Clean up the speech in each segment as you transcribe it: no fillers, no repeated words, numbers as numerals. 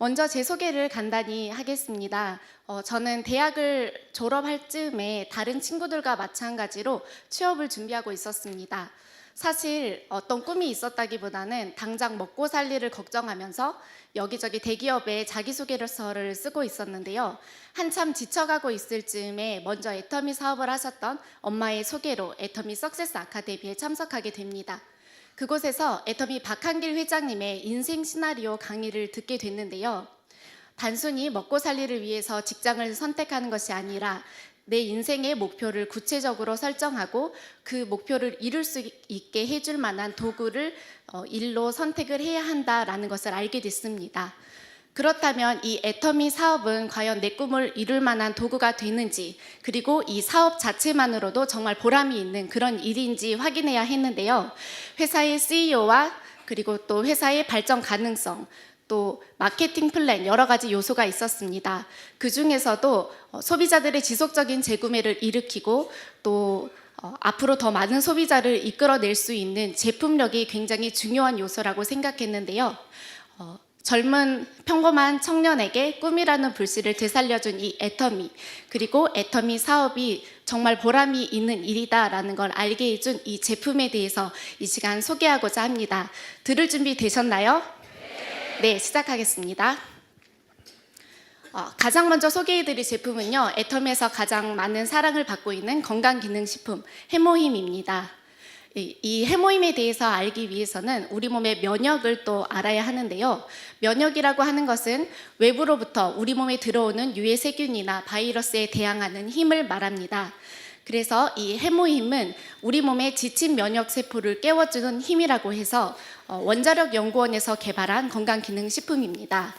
먼저 제 소개를 간단히 하겠습니다. 저는 대학을 졸업할 즈음에 다른 친구들과 마찬가지로 취업을 준비하고 있었습니다. 사실 어떤 꿈이 있었다기보다는 당장 먹고 살 일을 걱정하면서 여기저기 대기업에 자기소개서를 쓰고 있었는데요. 한참 지쳐가고 있을 즈음에 먼저 애터미 사업을 하셨던 엄마의 소개로 애터미 석세스 아카데미에 참석하게 됩니다. 그곳에서 애터미 박한길 회장님의 인생 시나리오 강의를 듣게 됐는데요. 단순히 먹고 살기를 위해서 직장을 선택하는 것이 아니라 내 인생의 목표를 구체적으로 설정하고 그 목표를 이룰 수 있게 해줄 만한 도구를 일로 선택을 해야 한다라는 것을 알게 됐습니다. 그렇다면 이 애터미 사업은 과연 내 꿈을 이룰 만한 도구가 되는지, 그리고 이 사업 자체만으로도 정말 보람이 있는 그런 일인지 확인해야 했는데요. 회사의 CEO와 그리고 또 회사의 발전 가능성, 또 마케팅 플랜 여러 가지 요소가 있었습니다. 그 중에서도 소비자들의 지속적인 재구매를 일으키고 또 앞으로 더 많은 소비자를 이끌어낼 수 있는 제품력이 굉장히 중요한 요소라고 생각했는데요. 젊은 평범한 청년에게 꿈이라는 불씨를 되살려준 이 애터미, 그리고 애터미 사업이 정말 보람이 있는 일이다라는 걸 알게 해준 이 제품에 대해서 이 시간 소개하고자 합니다. 들을 준비 되셨나요? 네, 시작하겠습니다. 가장 먼저 소개해드릴 제품은요, 애터미에서 가장 많은 사랑을 받고 있는 건강기능식품 해모힘입니다. 이 해모힘에 대해서 알기 위해서는 우리 몸의 면역을 또 알아야 하는데요. 면역이라고 하는 것은 외부로부터 우리 몸에 들어오는 유해 세균이나 바이러스에 대항하는 힘을 말합니다. 그래서 이 해모힘은 우리 몸의 지친 면역세포를 깨워주는 힘이라고 해서 원자력 연구원에서 개발한 건강기능식품입니다.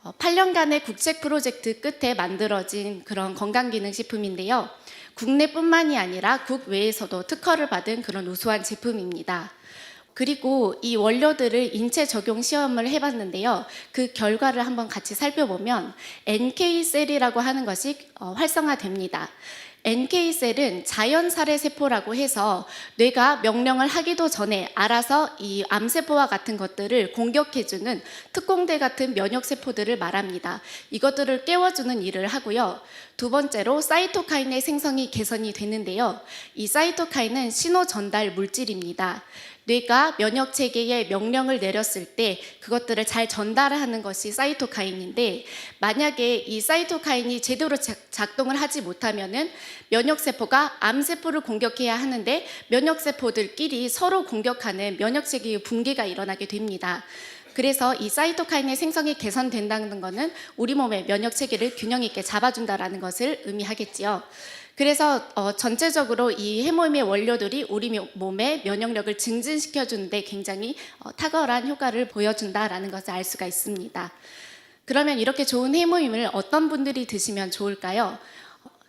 8년간의 국책 프로젝트 끝에 만들어진 그런 건강기능식품인데요. 국내뿐만이 아니라 국외에서도 특허를 받은 그런 우수한 제품입니다. 그리고 이 원료들을 인체 적용 시험을 해봤는데요. 그 결과를 한번 같이 살펴보면 NK셀이라고 하는 것이 활성화됩니다. NK셀은 자연살해 세포라고 해서 뇌가 명령을 하기도 전에 알아서 이 암세포와 같은 것들을 공격해주는 특공대 같은 면역세포들을 말합니다. 이것들을 깨워주는 일을 하고요. 두 번째로 사이토카인의 생성이 개선이 되는데요. 이 사이토카인은 신호 전달 물질입니다. 뇌가 면역 체계에 명령을 내렸을 때 그것들을 잘 전달하는 것이 사이토카인인데, 만약에 이 사이토카인이 제대로 작동을 하지 못하면은 면역세포가 암세포를 공격해야 하는데 면역세포들끼리 서로 공격하는 면역 체계의 붕괴가 일어나게 됩니다. 그래서 이 사이토카인의 생성이 개선된다는 것은 우리 몸의 면역 체계를 균형 있게 잡아준다는 것을 의미하겠지요. 그래서 전체적으로 이 해모임의 원료들이 우리 몸의 면역력을 증진시켜주는데 굉장히 탁월한 효과를 보여준다라는 것을 알 수가 있습니다. 그러면 이렇게 좋은 해모임을 어떤 분들이 드시면 좋을까요?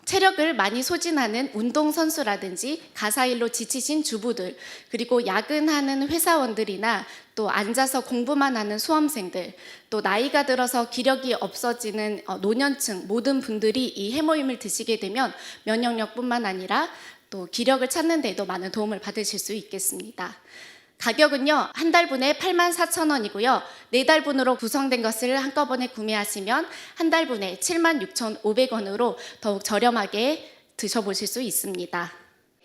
체력을 많이 소진하는 운동선수라든지 가사일로 지치신 주부들, 그리고 야근하는 회사원들이나 또 앉아서 공부만 하는 수험생들, 또 나이가 들어서 기력이 없어지는 노년층 모든 분들이 이 해모임을 드시게 되면 면역력뿐만 아니라 또 기력을 찾는 데도 많은 도움을 받으실 수 있겠습니다. 가격은요, 한 달분에 84,000원이고요. 4달분으로 구성된 것을 한꺼번에 구매하시면 한 달분에 76,500원으로 더욱 저렴하게 드셔보실 수 있습니다.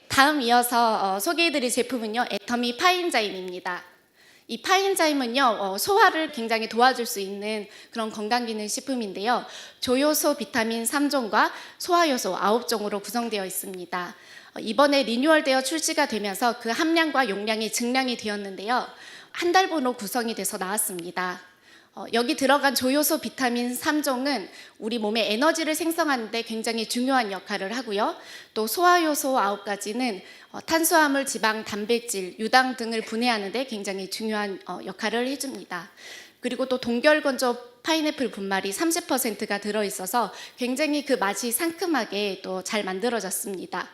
다음 이어서 소개해드릴 제품은요, 애터미 파인자임입니다. 이 파인자임은요, 소화를 굉장히 도와줄 수 있는 그런 건강기능식품인데요. 조효소 비타민 3종과 소화효소 9종으로 구성되어 있습니다. 이번에 리뉴얼되어 출시가 되면서 그 함량과 용량이 증량이 되었는데요. 한 달분으로 구성이 돼서 나왔습니다. 여기 들어간 조효소 비타민 3종은 우리 몸의 에너지를 생성하는 데 굉장히 중요한 역할을 하고요. 또 소화효소 9가지는 탄수화물, 지방, 단백질, 유당 등을 분해하는 데 굉장히 중요한 역할을 해줍니다. 그리고 또 동결건조 파인애플 분말이 30%가 들어있어서 굉장히 그 맛이 상큼하게 또 잘 만들어졌습니다.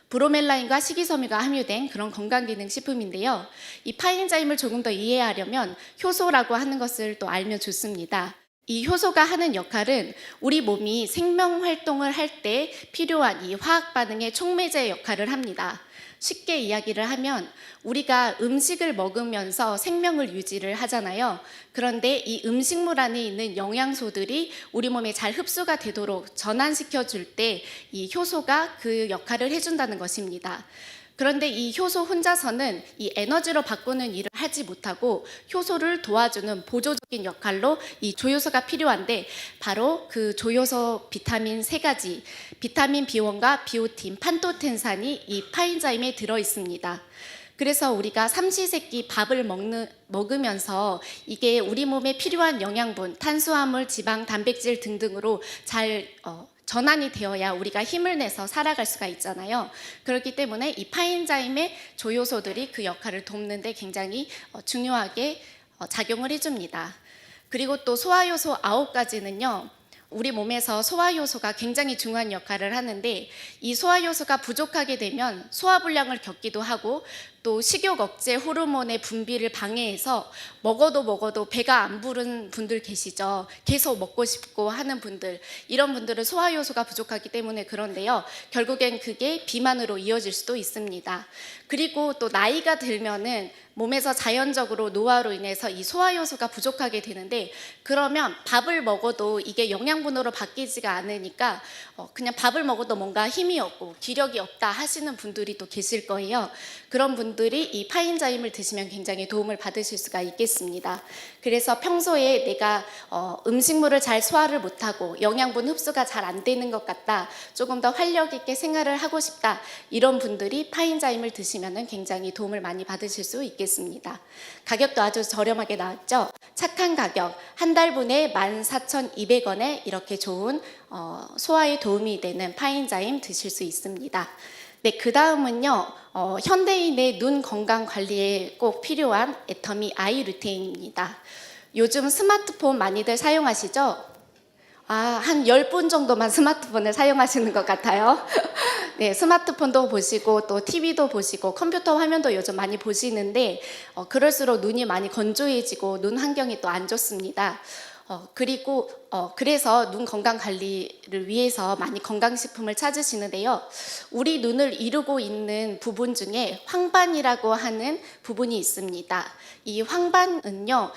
브로멜라인과 식이섬유가 함유된 그런 건강기능식품인데요. 이 파인자임을 조금 더 이해하려면 효소라고 하는 것을 또 알면 좋습니다. 이 효소가 하는 역할은 우리 몸이 생명 활동을 할 때 필요한 이 화학 반응의 촉매제 역할을 합니다. 쉽게 이야기를 하면 우리가 음식을 먹으면서 생명을 유지를 하잖아요. 그런데 이 음식물 안에 있는 영양소들이 우리 몸에 잘 흡수가 되도록 전환시켜 줄 때 이 효소가 그 역할을 해준다는 것입니다. 그런데 이 효소 혼자서는 이 에너지로 바꾸는 일을 하지 못하고 효소를 도와주는 보조적인 역할로 이 조효소가 필요한데, 바로 그 조효소 비타민 3가지, 비타민 B1과 비오틴, 판토텐산이 이 파인자임에 들어 있습니다. 그래서 우리가 삼시세끼 밥을 먹으면서 이게 우리 몸에 필요한 영양분, 탄수화물, 지방, 단백질 등등으로 잘 전환이 되어야 우리가 힘을 내서 살아갈 수가 있잖아요. 그렇기 때문에 이 파인자임의 조효소들이 그 역할을 돕는데 굉장히 중요하게 작용을 해줍니다. 그리고 또 소화효소 9가지는요. 우리 몸에서 소화효소가 굉장히 중요한 역할을 하는데, 이 소화효소가 부족하게 되면 소화불량을 겪기도 하고 또 식욕 억제 호르몬의 분비를 방해해서 먹어도 배가 안 부른 분들 계시죠. 계속 먹고 싶고 하는 분들, 이런 분들은 소화효소가 부족하기 때문에 그런데요. 결국엔 그게 비만으로 이어질 수도 있습니다. 그리고 또 나이가 들면은 몸에서 자연적으로 노화로 인해서 이 소화효소가 부족하게 되는데, 그러면 밥을 먹어도 이게 영양분으로 바뀌지가 않으니까 그냥 밥을 먹어도 뭔가 힘이 없고 기력이 없다 하시는 분들이 또 계실 거예요. 그런 분들이 이 파인자임을 드시면 굉장히 도움을 받으실 수가 있겠습니다. 그래서 평소에 내가 음식물을 잘 소화를 못하고 영양분 흡수가 잘 안 되는 것 같다, 조금 더 활력 있게 생활을 하고 싶다, 이런 분들이 파인자임을 드시면 굉장히 도움을 많이 받으실 수 있겠습니다. 가격도 아주 저렴하게 나왔죠. 착한 가격, 한 달분에 14,200원에 이렇게 좋은 소화에 도움이 되는 파인자임 드실 수 있습니다. 네, 그 다음은요, 현대인의 눈 건강 관리에 꼭 필요한 애터미 아이 루테인입니다. 요즘 스마트폰 많이들 사용하시죠? 한 10분 정도만 스마트폰을 사용하시는 것 같아요. 네, 스마트폰도 보시고 또 TV도 보시고 컴퓨터 화면도 요즘 많이 보시는데 그럴수록 눈이 많이 건조해지고 눈 환경이 또 안 좋습니다. 그래서 눈 건강 관리를 위해서 많이 건강식품을 찾으시는데요. 우리 눈을 이루고 있는 부분 중에 황반이라고 하는 부분이 있습니다. 이 황반은요,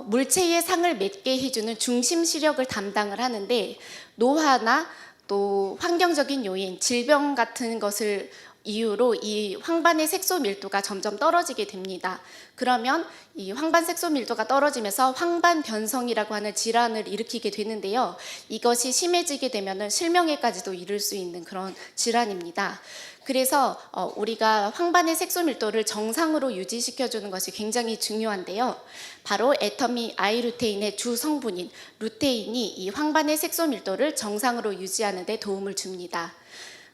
물체의 상을 맺게 해주는 중심 시력을 담당을 하는데, 노화나 또 환경적인 요인, 질병 같은 것을 이유로 이 황반의 색소 밀도가 점점 떨어지게 됩니다. 그러면 이 황반 색소 밀도가 떨어지면서 황반 변성이라고 하는 질환을 일으키게 되는데요. 이것이 심해지게 되면 실명에까지도 이를 수 있는 그런 질환입니다. 그래서 우리가 황반의 색소 밀도를 정상으로 유지시켜주는 것이 굉장히 중요한데요. 바로 애터미 아이루테인의 주 성분인 루테인이 이 황반의 색소 밀도를 정상으로 유지하는 데 도움을 줍니다.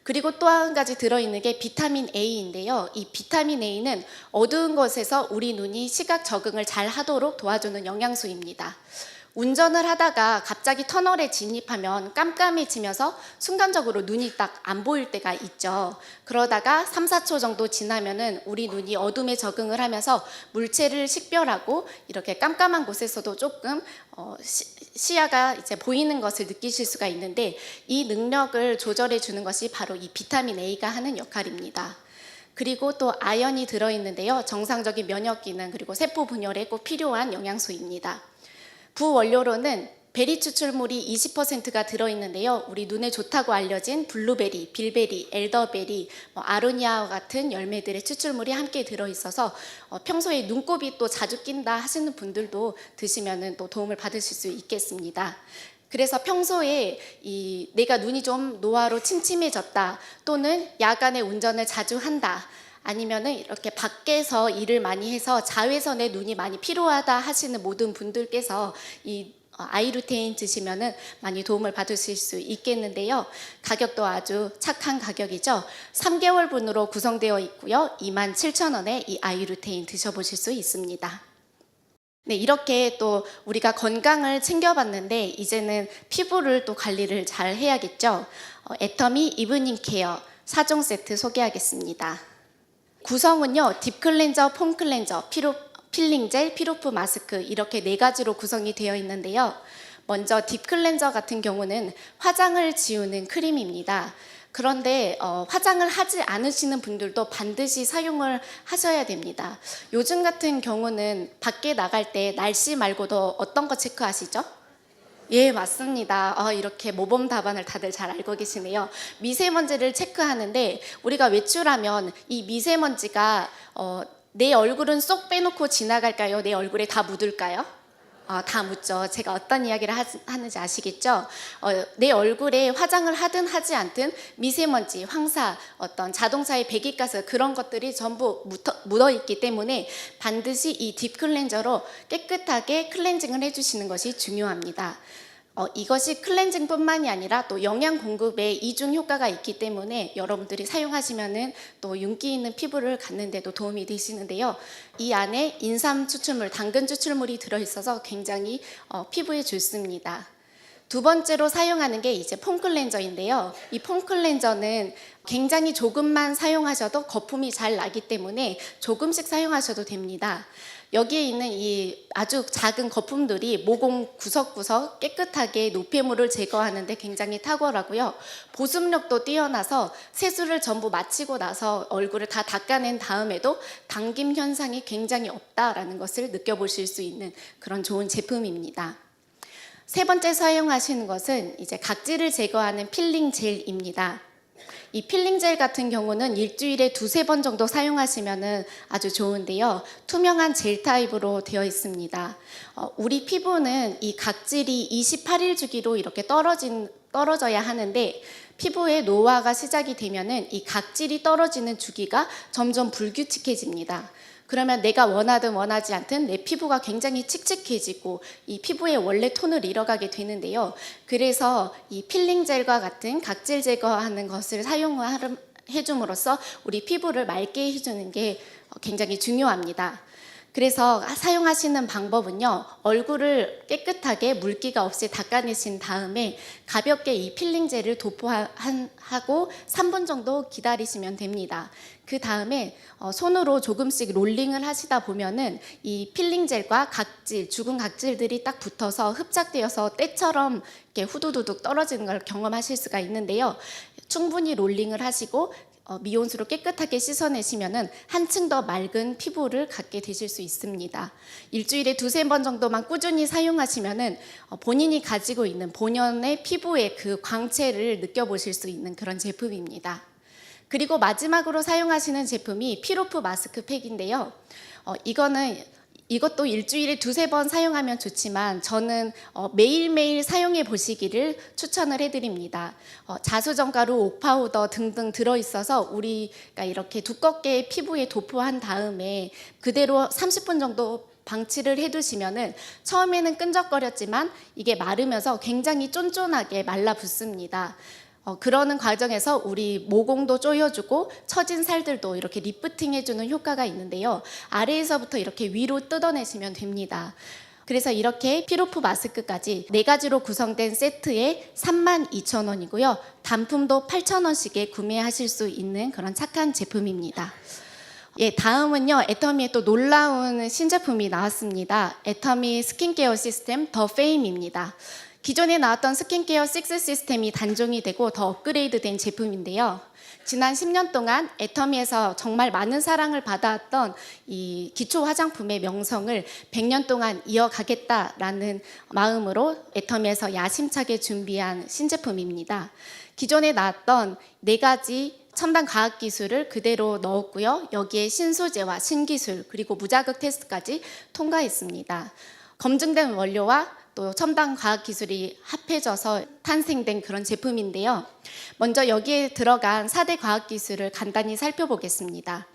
그리고 또 한 가지 들어있는 게 비타민 A인데요. 이 비타민 A는 어두운 곳에서 우리 눈이 시각 적응을 잘 하도록 도와주는 영양소입니다. 운전을 하다가 갑자기 터널에 진입하면 깜깜해지면서 순간적으로 눈이 딱 안 보일 때가 있죠. 그러다가 3, 4초 정도 지나면은 우리 눈이 어둠에 적응을 하면서 물체를 식별하고 이렇게 깜깜한 곳에서도 조금 시야가 이제 보이는 것을 느끼실 수가 있는데, 이 능력을 조절해 주는 것이 바로 이 비타민 A가 하는 역할입니다. 그리고 또 아연이 들어있는데요. 정상적인 면역 기능 그리고 세포 분열에 꼭 필요한 영양소입니다. 부원료로는 베리 추출물이 20%가 들어있는데요. 우리 눈에 좋다고 알려진 블루베리, 빌베리, 엘더베리, 아로니아와 같은 열매들의 추출물이 함께 들어있어서 평소에 눈곱이 또 자주 낀다 하시는 분들도 드시면 또 도움을 받으실 수 있겠습니다. 그래서 평소에 내가 눈이 좀 노화로 침침해졌다, 또는 야간에 운전을 자주 한다, 아니면은 이렇게 밖에서 일을 많이 해서 자외선에 눈이 많이 피로하다 하시는 모든 분들께서 이 아이루테인 드시면은 많이 도움을 받으실 수 있겠는데요. 가격도 아주 착한 가격이죠. 3개월분으로 구성되어 있고요. 27,000원에 이 아이루테인 드셔보실 수 있습니다. 네, 이렇게 또 우리가 건강을 챙겨봤는데 이제는 피부를 또 관리를 잘 해야겠죠. 애터미 이브닝 케어 4종 세트 소개하겠습니다. 구성은요, 딥 클렌저, 폼 클렌저, 필링 젤, 피로프 마스크, 이렇게 4가지로 구성이 되어 있는데요. 먼저 딥클렌저 같은 경우는 화장을 지우는 크림입니다. 그런데 화장을 하지 않으시는 분들도 반드시 사용을 하셔야 됩니다. 요즘 같은 경우는 밖에 나갈 때 날씨 말고도 어떤 거 체크하시죠? 예, 맞습니다. 이렇게 모범 답안을 다들 잘 알고 계시네요. 미세먼지를 체크하는데 우리가 외출하면 이 미세먼지가 내 얼굴은 쏙 빼놓고 지나갈까요? 내 얼굴에 다 묻을까요? 다 묻죠. 제가 어떤 이야기를 하는지 아시겠죠? 내 얼굴에 화장을 하든 하지 않든 미세먼지, 황사, 어떤 자동차의 배기가스 그런 것들이 전부 묻어있기 때문에 반드시 이 딥클렌저로 깨끗하게 클렌징을 해주시는 것이 중요합니다. 이것이 클렌징뿐만이 아니라 또 영양 공급에 이중 효과가 있기 때문에 여러분들이 사용하시면은 또 윤기 있는 피부를 갖는 데도 도움이 되시는데요. 이 안에 인삼 추출물, 당근 추출물이 들어있어서 굉장히 피부에 좋습니다. 두 번째로 사용하는 게 이제 폼 클렌저인데요. 이 폼 클렌저는 굉장히 조금만 사용하셔도 거품이 잘 나기 때문에 조금씩 사용하셔도 됩니다. 여기에 있는 이 아주 작은 거품들이 모공 구석구석 깨끗하게 노폐물을 제거하는데 굉장히 탁월하고요. 보습력도 뛰어나서 세수를 전부 마치고 나서 얼굴을 다 닦아낸 다음에도 당김 현상이 굉장히 없다라는 것을 느껴보실 수 있는 그런 좋은 제품입니다. 세 번째 사용하시는 것은 이제 각질을 제거하는 필링 젤입니다. 이 필링 젤 같은 경우는 일주일에 2-3번 정도 사용하시면 아주 좋은데요. 투명한 젤 타입으로 되어 있습니다. 우리 피부는 이 각질이 28일 주기로 이렇게 떨어져야 하는데 피부의 노화가 시작이 되면은 이 각질이 떨어지는 주기가 점점 불규칙해집니다. 그러면 내가 원하든 원하지 않든 내 피부가 굉장히 칙칙해지고 이 피부의 원래 톤을 잃어가게 되는데요. 그래서 이 필링 젤과 같은 각질 제거하는 것을 사용해줌으로써 우리 피부를 맑게 해주는 게 굉장히 중요합니다. 그래서 사용하시는 방법은요. 얼굴을 깨끗하게 물기가 없이 닦아내신 다음에 가볍게 이 필링 젤을 도포하고 3분 정도 기다리시면 됩니다. 그 다음에 손으로 조금씩 롤링을 하시다 보면은 이 필링 젤과 각질, 죽은 각질들이 딱 붙어서 흡착되어서 때처럼 이렇게 후두두둑 떨어지는 걸 경험하실 수가 있는데요. 충분히 롤링을 하시고 미온수로 깨끗하게 씻어내시면은 한층 더 맑은 피부를 갖게 되실 수 있습니다. 일주일에 2-3번 정도만 꾸준히 사용하시면은 본인이 가지고 있는 본연의 피부의 그 광채를 느껴보실 수 있는 그런 제품입니다. 그리고 마지막으로 사용하시는 제품이 피로프 마스크팩인데요. 이것도 일주일에 2-3번 사용하면 좋지만 저는 매일매일 사용해 보시기를 추천을 해드립니다. 자수정가루, 옥파우더 등등 들어있어서 우리가 이렇게 두껍게 피부에 도포한 다음에 그대로 30분 정도 방치를 해두시면은 처음에는 끈적거렸지만 이게 마르면서 굉장히 쫀쫀하게 말라붙습니다. 그러는 과정에서 우리 모공도 조여주고 처진 살들도 이렇게 리프팅 해주는 효과가 있는데요. 아래에서부터 이렇게 위로 뜯어내시면 됩니다. 그래서 이렇게 피로프 마스크까지 4가지로 구성된 세트에 32,000원이고요. 단품도 8,000원씩에 구매하실 수 있는 그런 착한 제품입니다. 예, 다음은요. 애터미의 또 놀라운 신제품이 나왔습니다. 애터미 스킨케어 시스템 더 페임입니다. 기존에 나왔던 스킨케어 6 시스템이 단종이 되고 더 업그레이드된 제품인데요. 지난 10년 동안 애터미에서 정말 많은 사랑을 받아왔던 이 기초 화장품의 명성을 100년 동안 이어가겠다라는 마음으로 애터미에서 야심차게 준비한 신제품입니다. 기존에 나왔던 4가지 첨단 과학 기술을 그대로 넣었고요. 여기에 신소재와 신기술 그리고 무자극 테스트까지 통과했습니다. 검증된 원료와 또 첨단 과학 기술이 합해져서 탄생된 그런 제품인데요. 먼저 여기에 들어간 4대 과학 기술을 간단히 살펴보겠습니다.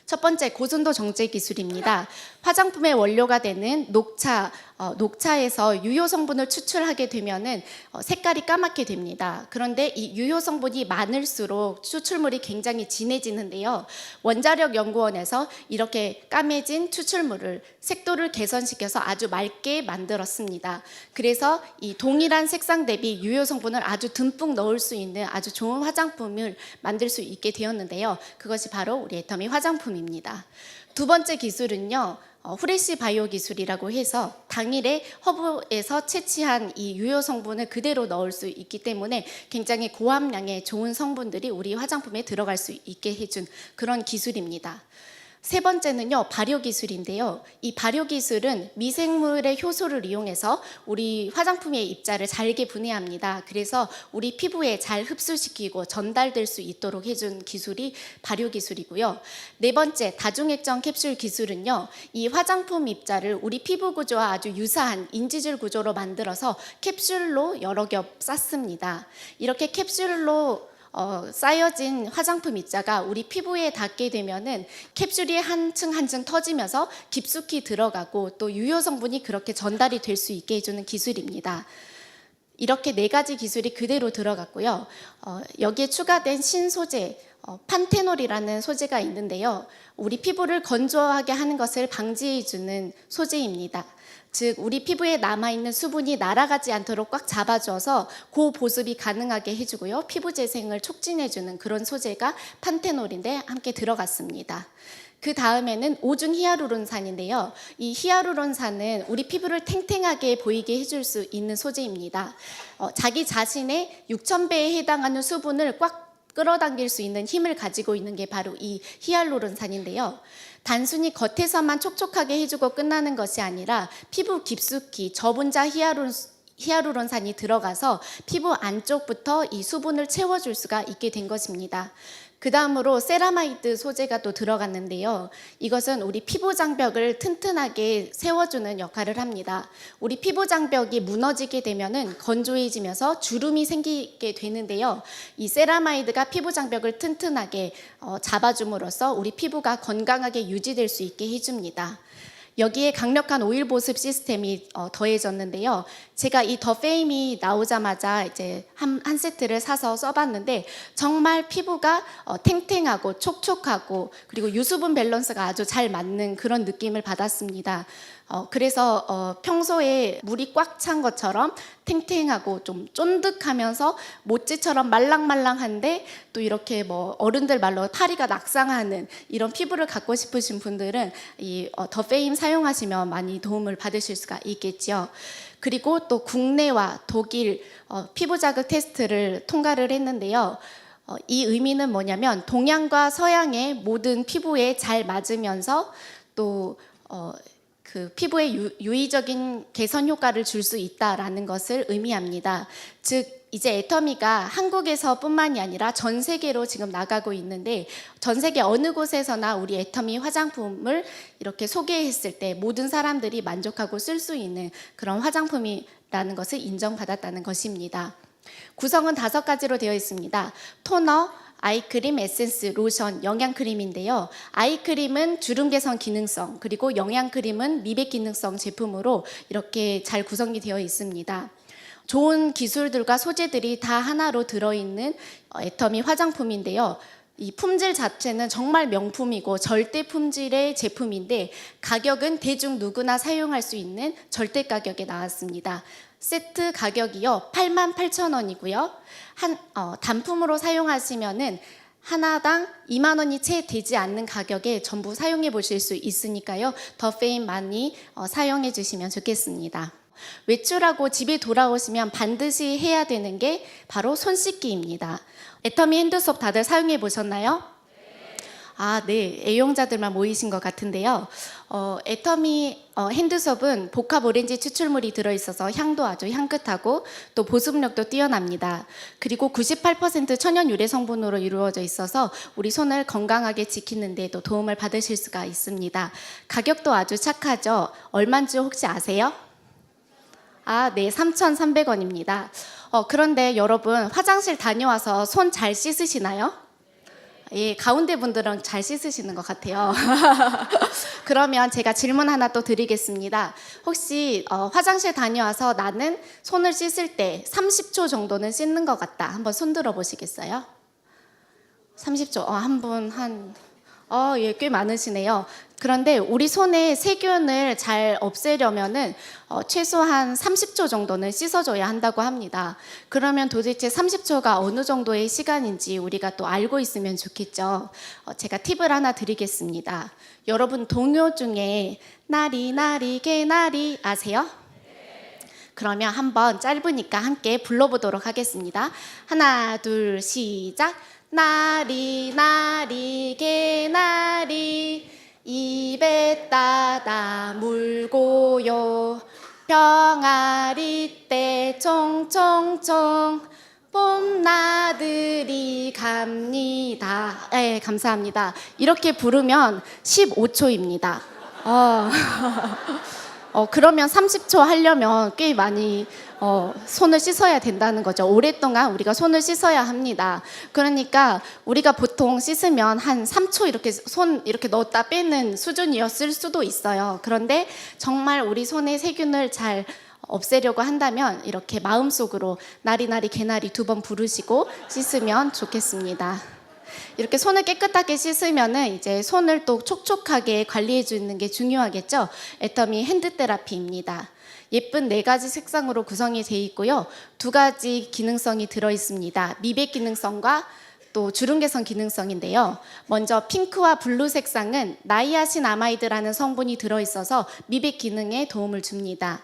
첫 번째, 고순도 정제 기술입니다. 화장품의 원료가 되는 녹차에서 유효 성분을 추출하게 되면은 색깔이 까맣게 됩니다. 그런데 이 유효 성분이 많을수록 추출물이 굉장히 진해지는데요. 원자력 연구원에서 이렇게 까매진 추출물을 색도를 개선시켜서 아주 맑게 만들었습니다. 그래서 이 동일한 색상 대비 유효 성분을 아주 듬뿍 넣을 수 있는 아주 좋은 화장품을 만들 수 있게 되었는데요. 그것이 바로 우리 애터미 화장품입니다. 두 번째 기술은요. 후레쉬 바이오 기술이라고 해서 당일에 허브에서 채취한 이 유효 성분을 그대로 넣을 수 있기 때문에 굉장히 고함량의 좋은 성분들이 우리 화장품에 들어갈 수 있게 해준 그런 기술입니다. 세 번째는요, 발효 기술인데요. 이 발효 기술은 미생물의 효소를 이용해서 우리 화장품의 입자를 잘게 분해합니다. 그래서 우리 피부에 잘 흡수시키고 전달될 수 있도록 해준 기술이 발효 기술이고요. 네 번째, 다중액정 캡슐 기술은요, 이 화장품 입자를 우리 피부 구조와 아주 유사한 인지질 구조로 만들어서 캡슐로 여러 겹 쌌습니다. 이렇게 캡슐로 쌓여진 화장품 입자가 우리 피부에 닿게 되면은 캡슐이 한 층 한 층 터지면서 깊숙이 들어가고 또 유효 성분이 그렇게 전달이 될 수 있게 해주는 기술입니다. 이렇게 네 가지 기술이 그대로 들어갔고요. 여기에 추가된 신소재, 판테놀이라는 소재가 있는데요. 우리 피부를 건조하게 하는 것을 방지해주는 소재입니다. 즉 우리 피부에 남아있는 수분이 날아가지 않도록 꽉 잡아줘서 고보습이 가능하게 해주고요. 피부 재생을 촉진해주는 그런 소재가 판테놀인데 함께 들어갔습니다. 그 다음에는 오중 히아루론산인데요. 이 히아루론산은 우리 피부를 탱탱하게 보이게 해줄 수 있는 소재입니다. 자기 자신의 6,000배에 해당하는 수분을 꽉 끌어당길 수 있는 힘을 가지고 있는 게 바로 이 히알루론산인데요. 단순히 겉에서만 촉촉하게 해주고 끝나는 것이 아니라 피부 깊숙이 저분자 히알루론산이 들어가서 피부 안쪽부터 이 수분을 채워줄 수가 있게 된 것입니다. 그 다음으로 세라마이드 소재가 또 들어갔는데요. 이것은 우리 피부 장벽을 튼튼하게 세워주는 역할을 합니다. 우리 피부 장벽이 무너지게 되면은 건조해지면서 주름이 생기게 되는데요. 이 세라마이드가 피부 장벽을 튼튼하게 잡아줌으로써 우리 피부가 건강하게 유지될 수 있게 해줍니다. 여기에 강력한 오일 보습 시스템이 더해졌는데요. 제가 이 더 페임이 나오자마자 이제 한 세트를 사서 써봤는데 정말 피부가 탱탱하고 촉촉하고 그리고 유수분 밸런스가 아주 잘 맞는 그런 느낌을 받았습니다. 그래서 평소에 물이 꽉 찬 것처럼 탱탱하고 좀 쫀득하면서 모찌처럼 말랑말랑한데 또 이렇게 뭐 어른들 말로 파리가 낙상하는 이런 피부를 갖고 싶으신 분들은 이 더 페임 사용하시면 많이 도움을 받으실 수가 있겠죠. 그리고 또 국내와 독일 피부 자극 테스트를 통과를 했는데요. 이 의미는 뭐냐면 동양과 서양의 모든 피부에 잘 맞으면서 또 그 피부에 유의적인 개선 효과를 줄 수 있다라는 것을 의미합니다. 즉 이제 애터미가 한국에서뿐만이 아니라 전 세계로 지금 나가고 있는데 전 세계 어느 곳에서나 우리 애터미 화장품을 이렇게 소개했을 때 모든 사람들이 만족하고 쓸 수 있는 그런 화장품이라는 것을 인정받았다는 것입니다. 구성은 5가지로 되어 있습니다. 토너, 아이크림, 에센스, 로션, 영양크림인데요. 아이크림은 주름 개선 기능성, 그리고 영양크림은 미백 기능성 제품으로 이렇게 잘 구성이 되어 있습니다. 좋은 기술들과 소재들이 다 하나로 들어있는 애터미 화장품인데요. 이 품질 자체는 정말 명품이고 절대 품질의 제품인데 가격은 대중 누구나 사용할 수 있는 절대 가격에 나왔습니다. 세트 가격이요 88,000원이고요. 단품으로 사용하시면은 하나당 2만 원이 채 되지 않는 가격에 전부 사용해 보실 수 있으니까요. 더 페임 많이 사용해 주시면 좋겠습니다. 외출하고 집에 돌아오시면 반드시 해야 되는 게 바로 손 씻기입니다. 애터미 핸드소프 다들 사용해 보셨나요? 네. 애용자들만 모이신 것 같은데요. 애터미 핸드소프는 복합 오렌지 추출물이 들어있어서 향도 아주 향긋하고 또 보습력도 뛰어납니다. 그리고 98% 천연 유래 성분으로 이루어져 있어서 우리 손을 건강하게 지키는 데도 도움을 받으실 수가 있습니다. 가격도 아주 착하죠. 얼마인지 혹시 아세요? 네. 3,300원입니다. 그런데 여러분 화장실 다녀와서 손 잘 씻으시나요? 예, 가운데 분들은 잘 씻으시는 것 같아요. 그러면 제가 질문 하나 또 드리겠습니다. 혹시 화장실 다녀와서 나는 손을 씻을 때 30초 정도는 씻는 것 같다. 한번 손 들어 보시겠어요? 30초. 한 분 예, 꽤 많으시네요. 그런데 우리 손의 세균을 잘 없애려면은 최소한 30초 정도는 씻어줘야 한다고 합니다. 그러면 도대체 30초가 어느 정도의 시간인지 우리가 또 알고 있으면 좋겠죠. 제가 팁을 하나 드리겠습니다. 여러분 동요 중에 나리 나리 개나리 아세요? 그러면 한번 짧으니까 함께 불러보도록 하겠습니다. 하나, 둘, 시작. 나리 나리 개나리 입에 따다 물고요. 병아리 때 총총총 봄나들이 갑니다. 네, 감사합니다. 이렇게 부르면 15초입니다. 그러면 30초 하려면 꽤 많이 손을 씻어야 된다는 거죠. 오랫동안 우리가 손을 씻어야 합니다. 그러니까 우리가 보통 씻으면 한 3초 이렇게 손 이렇게 넣었다 빼는 수준이었을 수도 있어요. 그런데 정말 우리 손의 세균을 잘 없애려고 한다면 이렇게 마음속으로 나리나리 개나리 2번 부르시고 씻으면 좋겠습니다. 이렇게 손을 깨끗하게 씻으면은 이제 손을 또 촉촉하게 관리해 주는 게 중요하겠죠. 애터미 핸드 테라피입니다. 예쁜 4가지 색상으로 구성이 되어 있고요. 2가지 기능성이 들어 있습니다. 미백 기능성과 또 주름 개선 기능성인데요. 먼저 핑크와 블루 색상은 나이아신아마이드라는 성분이 들어 있어서 미백 기능에 도움을 줍니다.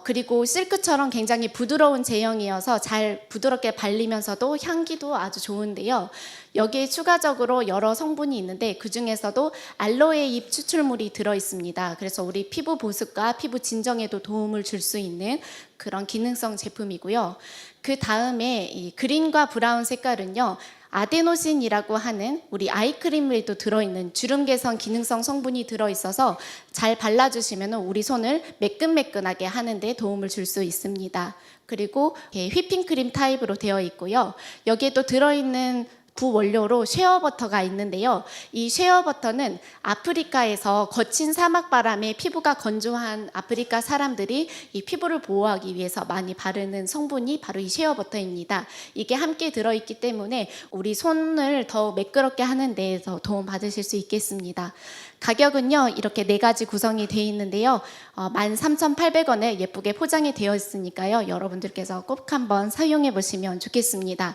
그리고 실크처럼 굉장히 부드러운 제형이어서 잘 부드럽게 발리면서도 향기도 아주 좋은데요. 여기에 추가적으로 여러 성분이 있는데 그 중에서도 알로에 잎 추출물이 들어있습니다. 그래서 우리 피부 보습과 피부 진정에도 도움을 줄 수 있는 그런 기능성 제품이고요. 그 다음에 이 그린과 브라운 색깔은요. 아데노신이라고 하는 우리 아이크림에도 들어있는 주름 개선 기능성 성분이 들어있어서 잘 발라주시면 우리 손을 매끈매끈하게 하는 데 도움을 줄 수 있습니다. 그리고 휘핑크림 타입으로 되어 있고요. 여기에 또 들어있는 부원료로 쉐어버터가 있는데요. 이 쉐어버터는 아프리카에서 거친 사막 바람에 피부가 건조한 아프리카 사람들이 이 피부를 보호하기 위해서 많이 바르는 성분이 바로 이 쉐어버터입니다. 이게 함께 들어있기 때문에 우리 손을 더 매끄럽게 하는 데 더 도움 받으실 수 있겠습니다. 가격은요 이렇게 4가지 구성이 되어 있는데요. 13,800원에 예쁘게 포장이 되어 있으니까요. 여러분들께서 꼭 한번 사용해 보시면 좋겠습니다.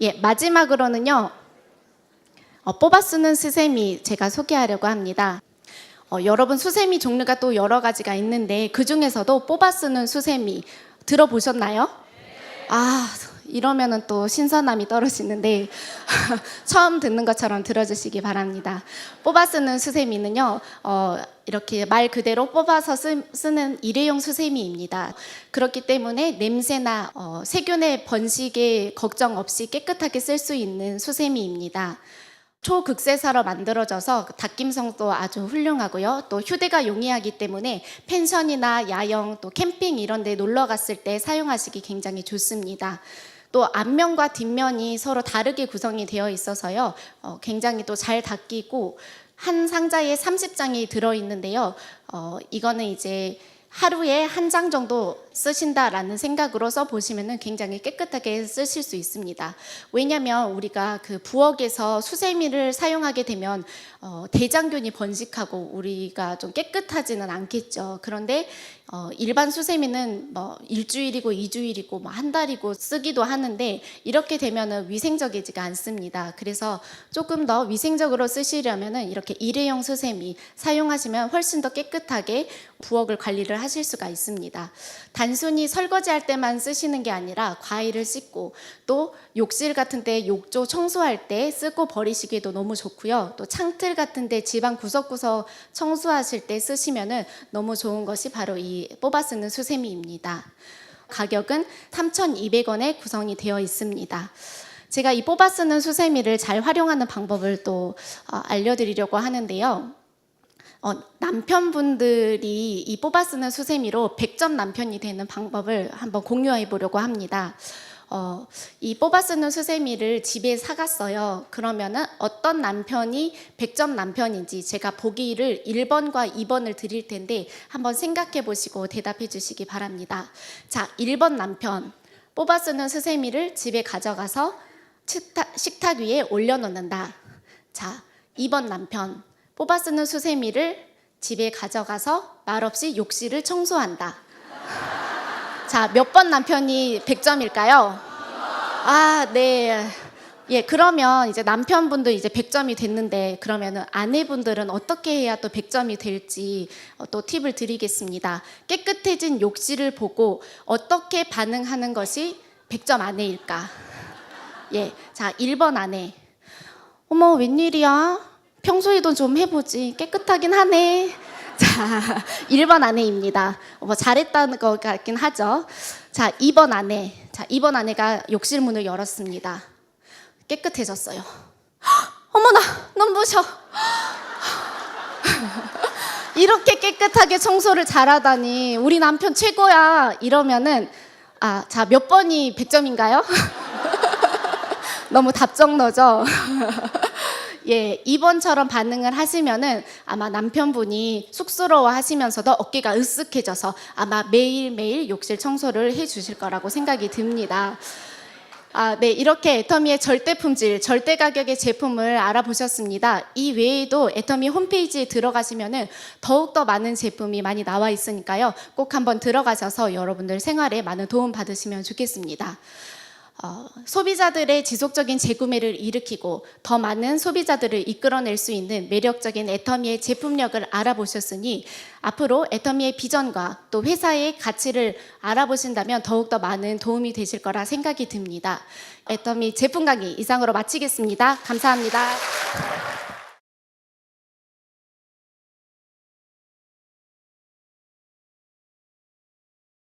예, 마지막으로는요. 뽑아 쓰는 수세미 제가 소개하려고 합니다. 여러분 수세미 종류가 또 여러 가지가 있는데 그 중에서도 뽑아 쓰는 수세미 들어보셨나요? 이러면은 또 신선함이 떨어지는데 처음 듣는 것처럼 들어주시기 바랍니다. 뽑아 쓰는 수세미는요, 이렇게 말 그대로 뽑아서 쓰는 일회용 수세미입니다. 그렇기 때문에 냄새나 세균의 번식에 걱정 없이 깨끗하게 쓸 수 있는 수세미입니다. 초극세사로 만들어져서 닦임성도 아주 훌륭하고요. 또 휴대가 용이하기 때문에 펜션이나 야영, 또 캠핑 이런 데 놀러 갔을 때 사용하시기 굉장히 좋습니다. 또 앞면과 뒷면이 서로 다르게 구성이 되어 있어서요. 굉장히 또 잘 닦이고 한 상자에 30장이 들어있는데요. 이거는 이제 하루에 1장 정도 쓰신다라는 생각으로 써보시면 굉장히 깨끗하게 쓰실 수 있습니다. 왜냐하면 우리가 그 부엌에서 수세미를 사용하게 되면 대장균이 번식하고 우리가 좀 깨끗하지는 않겠죠. 그런데 일반 수세미는 뭐 일주일이고 2주일이고 뭐 한 달이고 쓰기도 하는데 이렇게 되면은 위생적이지가 않습니다. 그래서 조금 더 위생적으로 쓰시려면은 이렇게 일회용 수세미 사용하시면 훨씬 더 깨끗하게 부엌을 관리를 하실 수가 있습니다. 단순히 설거지할 때만 쓰시는 게 아니라 과일을 씻고 또 욕실 같은 데 욕조 청소할 때 쓰고 버리시기에도 너무 좋고요. 또 창틀 같은 데 집안 구석구석 청소하실 때 쓰시면은 너무 좋은 것이 바로 이 뽑아 쓰는 수세미입니다. 가격은 3,200원에 구성이 되어 있습니다. 제가 이 뽑아 쓰는 수세미를 잘 활용하는 방법을 또 알려드리려고 하는데요. 남편분들이 이 뽑아 쓰는 수세미로 100점 남편이 되는 방법을 한번 공유해 보려고 합니다. 이 뽑아 쓰는 수세미를 집에 사갔어요. 그러면은 어떤 남편이 100점 남편인지 제가 보기를 1번과 2번을 드릴 텐데 한번 생각해 보시고 대답해 주시기 바랍니다. 자, 1번 남편. 뽑아 쓰는 수세미를 집에 가져가서 식탁 위에 올려놓는다. 자, 2번 남편, 뽑아 쓰는 수세미를 집에 가져가서 말없이 욕실을 청소한다. 자, 몇 번 남편이 100점일까요? 아, 네. 예, 그러면 이제 남편분도 이제 100점이 됐는데 그러면은 아내분들은 어떻게 해야 또 100점이 될지 또 팁을 드리겠습니다. 깨끗해진 욕실을 보고 어떻게 반응하는 것이 100점 아내일까? 예, 자, 1번 아내. 어머, 웬일이야? 평소에도 좀 해보지. 깨끗하긴 하네. 자, 1번 아내입니다. 뭐 잘했다는 것 같긴 하죠. 자, 2번 아내. 자, 2번 아내가 욕실 문을 열었습니다. 깨끗해졌어요. 어머나, 눈부셔. 이렇게 깨끗하게 청소를 잘하다니 우리 남편 최고야. 이러면은 자, 몇 번이 100점인가요? 너무 답정너죠? 예, 2번처럼 반응을 하시면은 아마 남편분이 쑥스러워 하시면서도 어깨가 으쓱해져서 아마 매일매일 욕실 청소를 해 주실 거라고 생각이 듭니다. 네, 이렇게 애터미의 절대 품질, 절대 가격의 제품을 알아보셨습니다. 이 외에도 애터미 홈페이지에 들어가시면은 더욱더 많은 제품이 많이 나와 있으니까요. 꼭 한번 들어가셔서 여러분들 생활에 많은 도움 받으시면 좋겠습니다. 소비자들의 지속적인 재구매를 일으키고 더 많은 소비자들을 이끌어낼 수 있는 매력적인 애터미의 제품력을 알아보셨으니 앞으로 애터미의 비전과 또 회사의 가치를 알아보신다면 더욱더 많은 도움이 되실 거라 생각이 듭니다. 애터미 제품 강의 이상으로 마치겠습니다. 감사합니다.